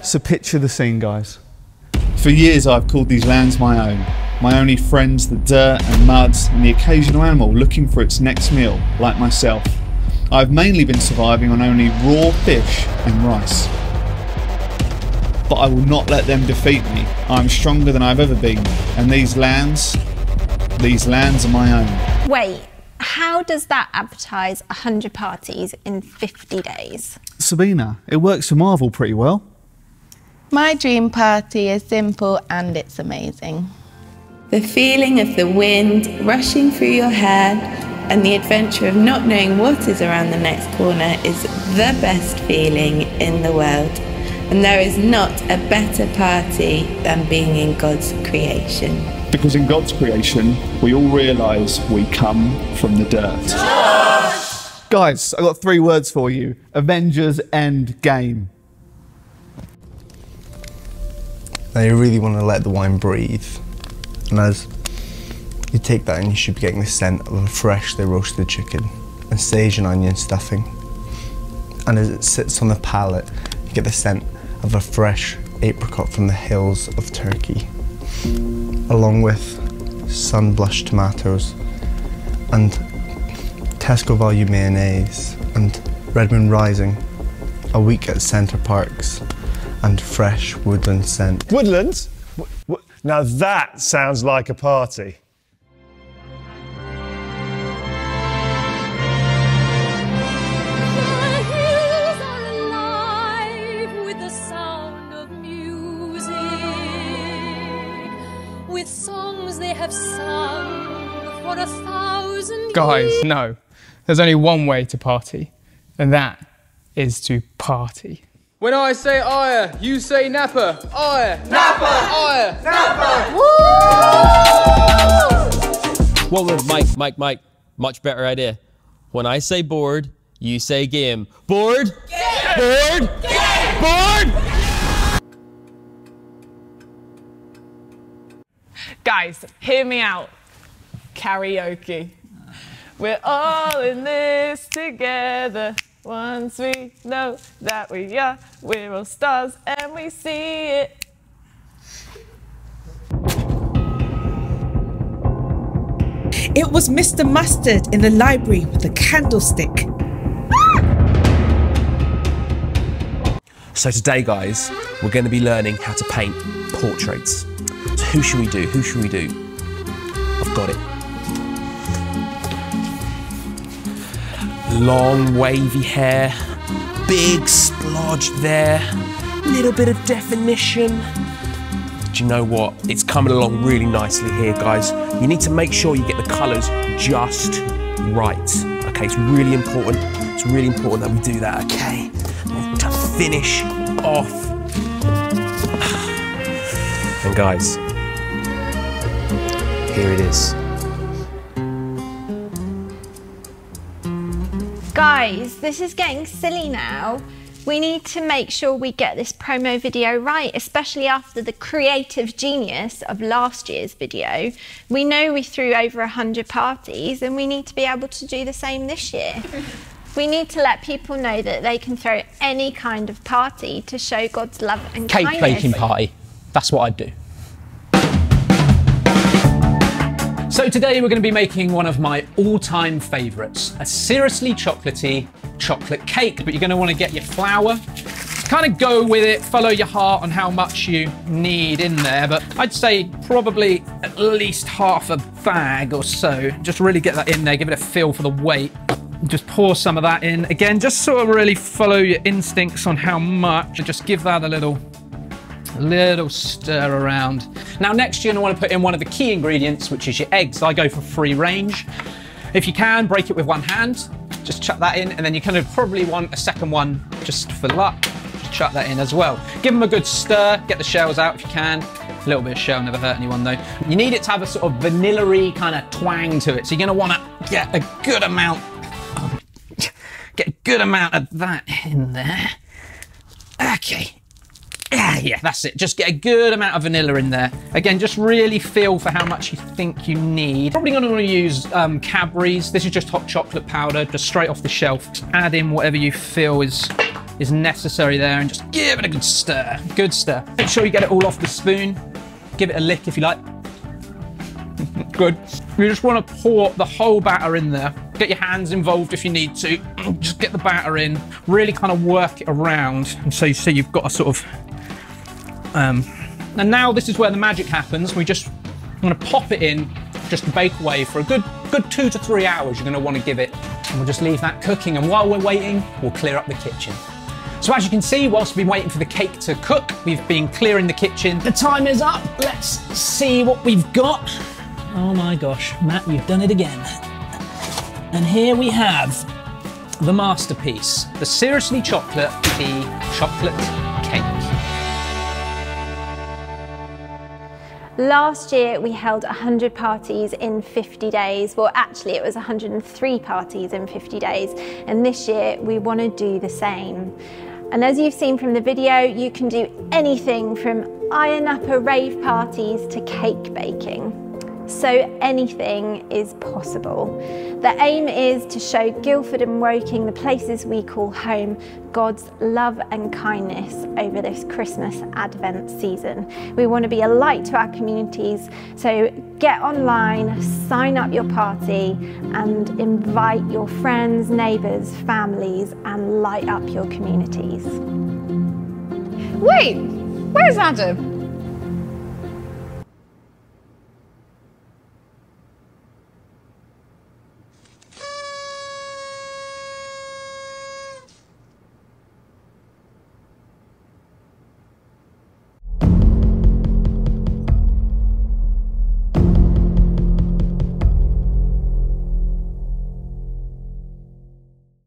So picture the scene, guys. For years I've called these lands my own. My only friends, the dirt and mud and the occasional animal looking for its next meal, like myself. I've mainly been surviving on only raw fish and rice. But I will not let them defeat me. I'm stronger than I've ever been, and these lands are my own. Wait, how does that advertise 100 parties in 50 days? Sabina, it works for Marvel pretty well. My dream party is simple and it's amazing. The feeling of the wind rushing through your hair and the adventure of not knowing what is around the next corner is the best feeling in the world. And there is not a better party than being in God's creation. Because in God's creation, we all realise we come from the dirt. Guys, I've got 3 words for you. Avengers End Game. Now you really want to let the wine breathe. And as you take that in, you should be getting the scent of a freshly roasted chicken and sage and onion stuffing. And as it sits on the palate, you get the scent of a fresh apricot from the hills of Turkey, along with sun-blushed tomatoes and Tesco value mayonnaise and Redmond Rising, a week at Centre Parks and fresh woodland scent. Woodlands? Now that sounds like a party. With songs they have sung for 1,000 Guys, no. There's only one way to party, and that is to party. When I say ire, you say napper. Ire, napper, ire, napper. Woo! Well, Mike, much better idea. When I say board, you say game. Board, game. Board, game. Board. Guys, hear me out. Karaoke. We're all in this together. Once we know that we're all stars and we see it. It was Mr. Mustard in the library with a candlestick. So today, guys, we're going to be learning how to paint portraits. So who should we do? Who should we do? I've got it. Long, wavy hair, big splodge there, little bit of definition. Do you know what? It's coming along really nicely here, guys. You need to make sure you get the colours just right. Okay, it's really important. It's really important that we do that, okay? To finish off. And guys, here it is. Guys, this is getting silly now. We need to make sure we get this promo video right, especially after the creative genius of last year's video. We know we threw over 100 parties and we need to be able to do the same this year. We need to let people know that they can throw any kind of party to show God's love and kindness. Cake baking party. That's what I'd do. So today we're going to be making one of my all-time favourites, a seriously chocolatey chocolate cake. But you're going to want to get your flour, kind of go with it, follow your heart on how much you need in there. But I'd say probably at least half a bag or so. Just really get that in there, give it a feel for the weight. Just pour some of that in. Again, just sort of really follow your instincts on how much. Just give that a little stir around. Now next you're going to want to put in one of the key ingredients, which is your eggs. I go for free range. If you can, break it with one hand. Just chuck that in, and then you kind of probably want a second one just for luck. Just chuck that in as well. Give them a good stir, get the shells out if you can. A little bit of shell never hurt anyone though. You need it to have a sort of vanilla-y kind of twang to it. So you're going to want to get a good amount of that in there. Okay. Yeah, that's it. Just get a good amount of vanilla in there. Again, just really feel for how much you think you need. Probably going to want to use Cadbury's. This is just hot chocolate powder, just straight off the shelf. Just add in whatever you feel is necessary there and just give it a good stir. Good stir. Make sure you get it all off the spoon. Give it a lick if you like. Good. You just want to pour the whole batter in there. Get your hands involved if you need to. Just get the batter in. Really kind of work it around. And so you see you've got a sort of... and now this is where the magic happens. I'm going to pop it in, just bake away for a good 2 to 3 hours. You're going to want to give it. And we'll just leave that cooking. And while we're waiting, we'll clear up the kitchen. So as you can see, whilst we've been waiting for the cake to cook, we've been clearing the kitchen. The time is up. Let's see what we've got. Oh my gosh, Matt, you've done it again. And here we have the masterpiece, the Seriously Chocolate Tea Chocolate Cake. Last year we held 100 parties in 50 days. Well, actually it was 103 parties in 50 days. And this year we want to do the same. And as you've seen from the video, you can do anything from iron upper rave parties to cake baking. So anything is possible. The aim is to show Guildford and Woking, the places we call home, God's love and kindness over this Christmas Advent season. We want to be a light to our communities, so get online, sign up your party and invite your friends, neighbours, families and light up your communities. Wait, where's Adam?